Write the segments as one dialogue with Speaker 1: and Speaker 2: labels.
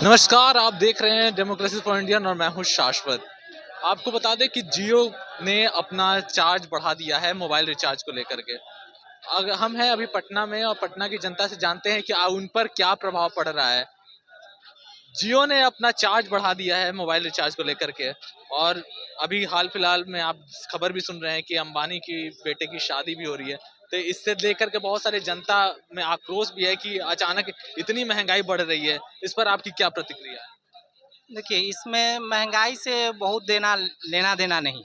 Speaker 1: नमस्कार, आप देख रहे हैं डेमोक्रेसी फॉर इंडियन और मैं हूं शाश्वत। आपको बता दें कि जियो ने अपना चार्ज बढ़ा दिया है मोबाइल रिचार्ज को लेकर के। हम हैं अभी पटना में और पटना की जनता से जानते हैं कि उन पर क्या प्रभाव पड़ रहा है। जियो ने अपना चार्ज बढ़ा दिया है मोबाइल रिचार्ज को लेकर के। और अभी हाल फिलहाल में आप खबर भी सुन रहे हैं कि अंबानी की बेटे की शादी भी हो रही है। तो इससे लेकर के बहुत सारे जनता में आक्रोश भी है कि अचानक इतनी महंगाई बढ़ रही है। इस पर आपकी क्या प्रतिक्रिया है?
Speaker 2: देखिए, इसमें महँगाई से बहुत देना लेना देना नहीं।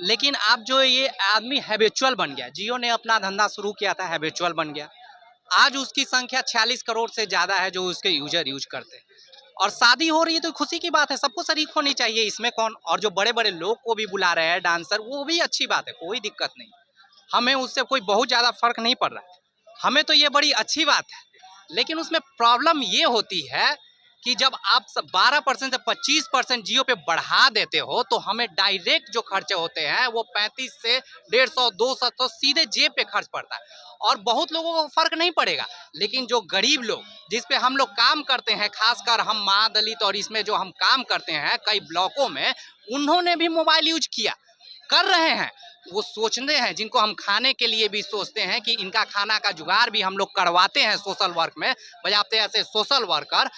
Speaker 2: लेकिन अब जो ये आदमी हैबिचुअल बन गया, जियो ने अपना धंधा शुरू किया था, हैबिचुअल बन गया। आज उसकी संख्या 46 करोड़ से ज़्यादा है जो उसके यूज़र यूज़ करते हैं। और शादी हो रही है तो खुशी की बात है, सबको शरीक होनी चाहिए, इसमें कौन। और जो बड़े-बड़े लोग को भी बुला रहे हैं डांसर, वो भी अच्छी बात है, कोई दिक्कत नहीं। हमें उससे कोई बहुत ज़्यादा फ़र्क नहीं पड़ रहा है। हमें तो ये बड़ी अच्छी बात है। लेकिन उसमें प्रॉब्लम ये होती है कि जब आप 12% से 25% जियो पे बढ़ा देते हो तो हमें डायरेक्ट जो खर्चे होते हैं वो 35 से 150 200 तो सीधे जेब पे खर्च पड़ता है। और बहुत लोगों को फर्क नहीं पड़ेगा, लेकिन जो गरीब लोग जिस पे हम लोग काम करते हैं, खासकर हम महादलित और इसमें जो हम काम करते हैं कई ब्लॉकों में, उन्होंने भी मोबाइल यूज किया कर रहे हैं। वो सोचते हैं, जिनको हम खाने के लिए भी सोचते हैं कि इनका खाना का जुगाड़ भी हम लोग करवाते हैं सोशल वर्क में, बजाते ऐसे सोशल वर्कर,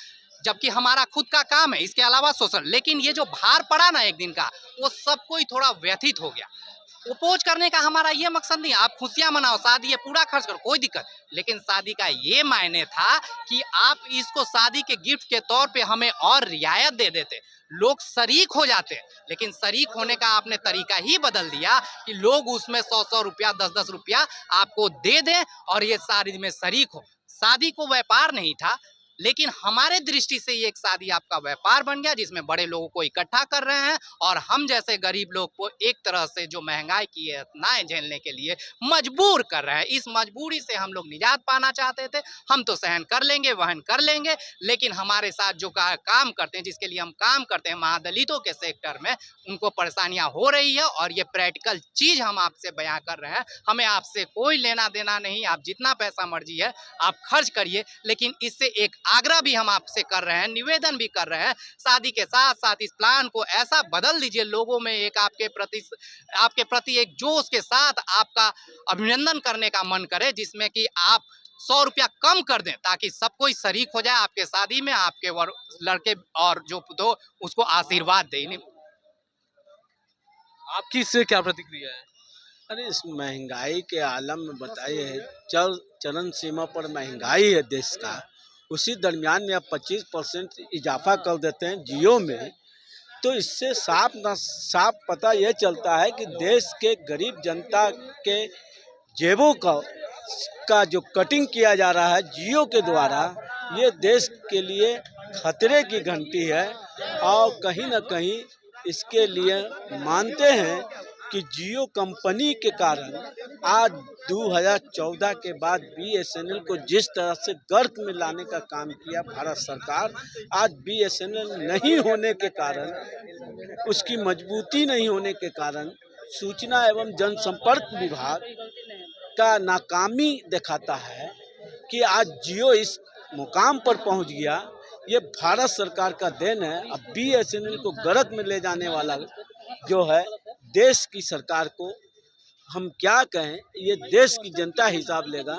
Speaker 2: जबकि हमारा खुद का काम है इसके अलावा सोशल। लेकिन ये जो भार पड़ा ना एक दिन का, वो सबको ही थोड़ा व्यथित हो गया। अपोज करने का हमारा ये मकसद नहीं, आप खुशियां मनाओ, शादी है पूरा खर्च करो, कोई दिक्कत। लेकिन शादी का ये मायने था कि आप इसको शादी के गिफ्ट के तौर पे हमें और रियायत दे देते, लोग शरीक हो जाते। लेकिन शरीक होने का आपने तरीका ही बदल दिया कि लोग उसमें 100-100 रुपया 10-10 रुपया आपको दे दें और ये शादी में शरीक हो। शादी को व्यापार नहीं था, लेकिन हमारे दृष्टि से ये एक शादी आपका व्यापार बन गया जिसमें बड़े लोगों को इकट्ठा कर रहे हैं और हम जैसे गरीब लोग को एक तरह से जो महंगाई की यातनाएं झेलने के लिए मजबूर कर रहे हैं। इस मजबूरी से हम लोग निजात पाना चाहते थे। हम तो सहन कर लेंगे, वहन कर लेंगे, लेकिन हमारे साथ जो काम करते हैं, जिसके लिए हम काम करते हैं महादलितों के सेक्टर में, उनको परेशानियां हो रही है। और ये प्रैक्टिकल चीज हम आपसे बयां कर रहे हैं। हमें आपसे कोई लेना देना नहीं, आप जितना पैसा मर्जी है आप खर्च करिए, लेकिन इससे एक आग्रह भी हम आपसे कर रहे हैं, निवेदन भी कर रहे हैं, शादी के साथ साथ इस प्लान को ऐसा बदल दीजिए, लोगों में एक आपके प्रति एक जोश के साथ आपका अभिनंदन करने का मन करे, जिसमें कि आप 100 रुपया कम कर दें ताकि सब कोई शरीक हो जाए आपके शादी में, आपके लड़के और जो दो उसको आशीर्वाद दे।
Speaker 1: आपकी इससे क्या प्रतिक्रिया है?
Speaker 3: अरे इस महंगाई के आलम में बताइए है, चर चरम सीमा पर महंगाई है देश का। उसी दरमियान में आप 25% इजाफा कर देते हैं जियो में। तो इससे साफ पता ये चलता है कि देश के गरीब जनता के जेबों का जो कटिंग किया जा रहा है जियो के द्वारा, ये देश के लिए खतरे की घंटी है। और कहीं ना कहीं इसके लिए मानते हैं कि जियो कंपनी के कारण आज 2014 के बाद बीएसएनएल को जिस तरह से गर्क में लाने का काम किया भारत सरकार, आज बीएसएनएल नहीं होने के कारण, उसकी मजबूती नहीं होने के कारण सूचना एवं जनसंपर्क विभाग का नाकामी दिखाता है कि आज जियो इस मुकाम पर पहुंच गया। ये भारत सरकार का देन है। अब बीएसएनएल को गलत में ले जाने वाला जो है देश की सरकार को हम क्या कहें, ये देश की जनता हिसाब लेगा।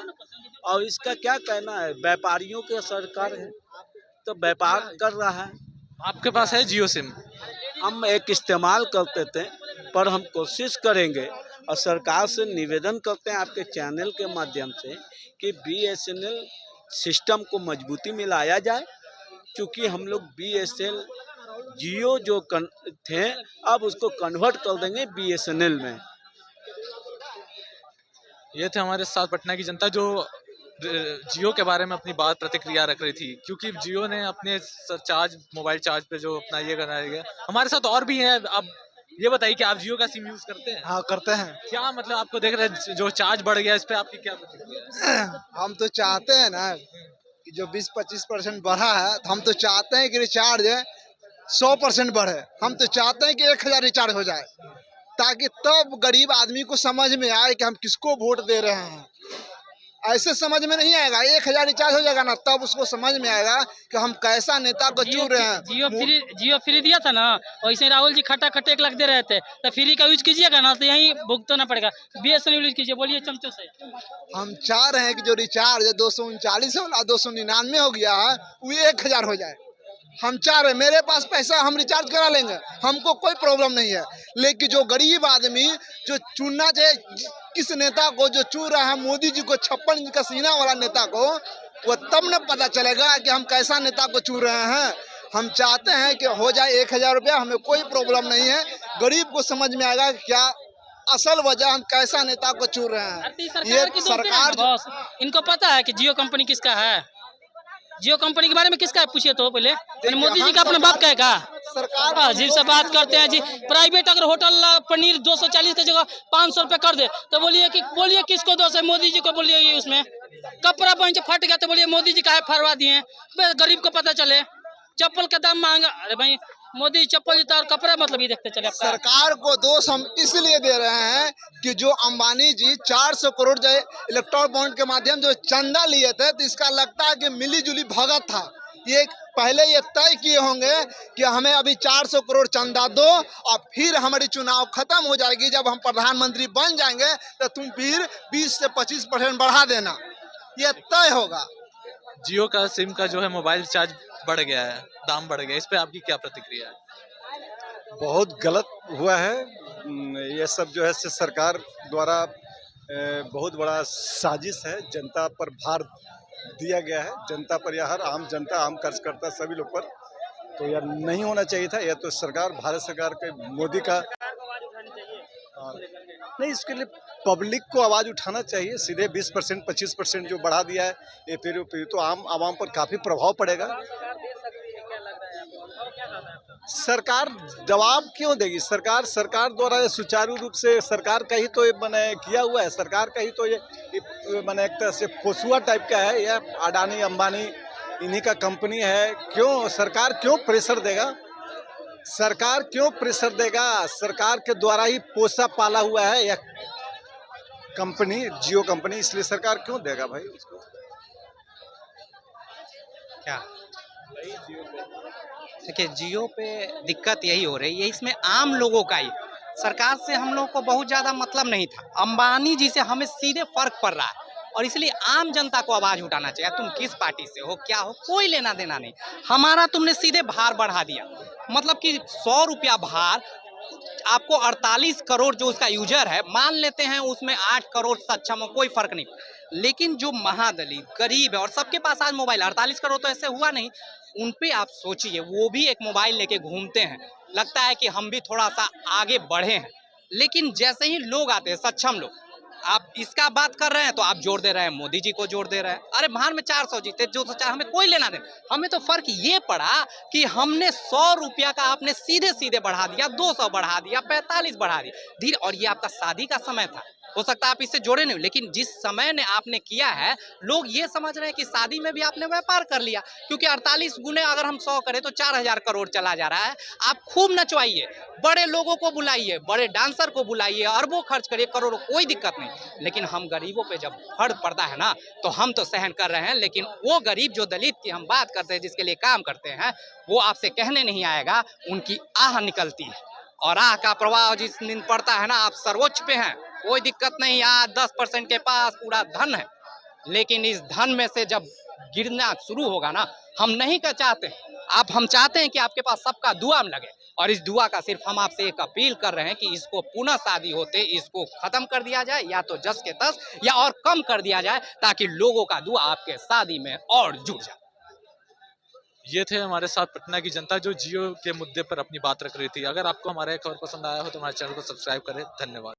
Speaker 3: और इसका क्या कहना है, व्यापारियों की सरकार है तो व्यापार कर रहा है।
Speaker 1: आपके पास है जियो सिम?
Speaker 3: हम एक इस्तेमाल करते थे, पर हम कोशिश करेंगे और सरकार से निवेदन करते हैं आपके चैनल के माध्यम से कि बीएसएनएल सिस्टम को मजबूती में लाया जाए। क्योंकि हम लोग बीएसएनएल जियो जो थे, अब उसको कन्वर्ट कर देंगे बीएसएनएल में।
Speaker 1: ये थे हमारे साथ पटना की जनता जो जियो के बारे में अपनी बात प्रतिक्रिया रख रही थी, क्योंकि जियो ने अपने मोबाइल चार्ज पे जो अपना ये कराया गया। हमारे साथ और भी हैं। अब ये बताइए कि आप जियो का सिम यूज करते हैं?
Speaker 4: हाँ, करते हैं।
Speaker 1: क्या मतलब आपको देख रहे हैं जो चार्ज बढ़ गया, इस पे आपकी क्या प्रतिक्रिया है?
Speaker 4: हम तो चाहते हैं ना कि जो 20-25% बढ़ा है, तो हम तो चाहते हैं कि रिचार्ज 100% बढ़े। हम तो चाहते हैं कि 1000 रिचार्ज हो जाए, ताकि तब गरीब आदमी को समझ में आए कि हम किसको वोट दे रहे हैं। ऐसे समझ में नहीं आएगा। 1000 रिचार्ज हो जाएगा ना, तब उसको समझ में आएगा कि हम कैसा नेता को चुन रहे हैं।
Speaker 5: जियो फ्री दिया था ना, वैसे राहुल जी खट्टा खट्टे 1 लाख दे रहे थे, तो फ्री का यूज कीजिएगा ना तो यहीं भुगतना पड़ेगा। BSNL यूज कीजिए, बोलिए चमचों से।
Speaker 4: हम चाह रहे हैं कि जो रिचार्ज 239 वाला 299 हो गया है, वो 1000 हो जाए। हम चाह रहे, मेरे पास पैसा, हम रिचार्ज करा लेंगे, हमको कोई प्रॉब्लम नहीं है। लेकिन जो गरीब आदमी जो चुनना चाहिए, किस नेता को जो चुन रहा है, मोदी जी को 56 इंच का सीना वाला नेता को, वो तब न पता चलेगा कि हम कैसा नेता को चुन रहे हैं। हम चाहते हैं कि हो जाए 1000 रुपया, हमें कोई प्रॉब्लम नहीं है। गरीब को समझ में आएगा क्या असल वजह हम कैसा नेता को चुन रहे हैं। ये सरकार
Speaker 5: बॉस, इनको पता है कि जियो कंपनी किसका है। जियो कंपनी के बारे में किसका है पूछिए तो पहले। मोदी जी का अपना बाप का है का?
Speaker 4: सरकार
Speaker 5: अजीब से बात करते हैं जी। प्राइवेट अगर होटल पनीर 240 की जगह 500 रुपए कर दे तो बोलिए किसको दोष है? मोदी जी को बोलिए। ये उसमें कपड़ा पहन फट गया तो बोलिए मोदी जी का है फरवा दिए। गरीब को पता चले। चप्पल का दाम महंगा, अरे भाई मोदी चप्पल जूता और कपड़ा मतलब ये देखते चले।
Speaker 4: सरकार को दोष हम इसलिए दे रहे हैं कि जो अंबानी जी 400 करोड़ जो इलेक्ट्रॉल बॉन्ड के माध्यम जो चंदा लिए थे, तो इसका लगता है कि मिली जुली भगत था। ये पहले ये तय किए होंगे कि हमें अभी 400 करोड़ चंदा दो और फिर हमारी चुनाव खत्म हो जाएगी, जब हम प्रधानमंत्री बन जाएंगे तो तुम फिर 20 से 25% बढ़ा देना। ये तय होगा।
Speaker 1: जियो का सिम का जो है मोबाइल रिचार्ज बढ़ गया है, दाम बढ़ गया, इस पे आपकी क्या प्रतिक्रिया है?
Speaker 6: बहुत गलत हुआ है। ये सब जो है सरकार द्वारा बहुत बड़ा साजिश है। जनता पर भार दिया गया है, जनता पर या हर आम जनता, आम कार्यकर्ता सभी लोग पर। तो यह नहीं होना चाहिए था। यह तो सरकार, भारत सरकार के मोदी का नहीं, इसके लिए पब्लिक को आवाज़ उठाना चाहिए। सीधे 20% 25% जो बढ़ा दिया है, ये फिर तो आम आवाम पर काफ़ी प्रभाव पड़ेगा। सरकार जवाब क्यों देगी? सरकार द्वारा ये सुचारू रूप से सरकार का ही तो ये मैंने किया हुआ है। सरकार का ही तो ये मैंने एक तरह से पोसुआ टाइप का है। यह अडानी अंबानी इन्हीं का कंपनी है। क्यों सरकार क्यों प्रेशर देगा? सरकार क्यों प्रेशर देगा? सरकार के द्वारा ही पोसा पाला हुआ है यह कंपनी, जियो कंपनी, इसलिए सरकार क्यों देगा भाई उसको?
Speaker 2: क्या देखिए, जियो पे दिक्कत यही हो रही है, इसमें आम लोगों का ही, सरकार से हम लोग को बहुत ज़्यादा मतलब नहीं था। अंबानी जी से हमें सीधे फर्क पड़ रहा है और इसलिए आम जनता को आवाज़ उठाना चाहिए। तुम किस पार्टी से हो, क्या हो, कोई लेना देना नहीं। हमारा तुमने सीधे भार बढ़ा दिया, मतलब कि 100 रुपया भार आपको 48 करोड़ जो उसका यूजर है, मान लेते हैं उसमें 8 करोड़ सक्षम हो, कोई फर्क नहीं। लेकिन जो महादलित गरीब है और सबके पास आज मोबाइल, 48 करोड़ तो ऐसे हुआ नहीं, उन पे आप सोचिए, वो भी एक मोबाइल लेके घूमते हैं। लगता है कि हम भी थोड़ा सा आगे बढ़े हैं, लेकिन जैसे ही लोग आते हैं सक्षम लोग, आप इसका बात कर रहे हैं तो आप जोड़ दे रहे हैं, मोदी जी को जोड़ दे रहे हैं। अरे भार में 400 जीते, 204, हमें कोई लेना दे। हमें तो फर्क ये पड़ा कि हमने 100 रुपया का आपने सीधे सीधे बढ़ा दिया, 200 बढ़ा दिया, 45 बढ़ा दिया धीरे। और ये आपका शादी का समय था, हो सकता है आप इससे जोड़े नहीं, लेकिन जिस समय ने आपने किया है, लोग ये समझ रहे हैं कि शादी में भी आपने व्यापार कर लिया, क्योंकि 48 गुने अगर हम 100 करें तो 4000 करोड़ चला जा रहा है। आप खूब नचवाइए, बड़े लोगों को बुलाइए, बड़े डांसर को बुलाइए, अरबों खर्च करिए, करोड़ों, कोई दिक्कत नहीं। लेकिन हम गरीबों पे जब फर्क पड़ता है ना, तो हम तो सहन कर रहे हैं, लेकिन वो गरीब जो दलित की हम बात करते हैं, जिसके लिए काम करते हैं, वो आपसे कहने नहीं आएगा, उनकी आह निकलती है। और आह का प्रवाह जिस दिन पड़ता है ना, आप सर्वोच्च पे हैं, कोई दिक्कत नहीं। आज 10% के पास पूरा धन है, लेकिन इस धन में से जब गिरना शुरू होगा ना, हम नहीं कर चाहते, हम चाहते हैं कि आपके पास सबका दुआ में लगे। और इस दुआ का सिर्फ हम आपसे एक अपील कर रहे हैं कि इसको पुनः शादी होते इसको खत्म कर दिया जाए, या तो 10 के 10 या और कम कर दिया जाए, ताकि लोगों का दुआ आपके शादी में और जुड़ जाए।
Speaker 1: ये थे हमारे साथ पटना की जनता, जो जियो के मुद्दे पर अपनी बात रख रही थी। अगर आपको हमारा खबर पसंद आया हो तो हमारे चैनल को सब्सक्राइब करें। धन्यवाद।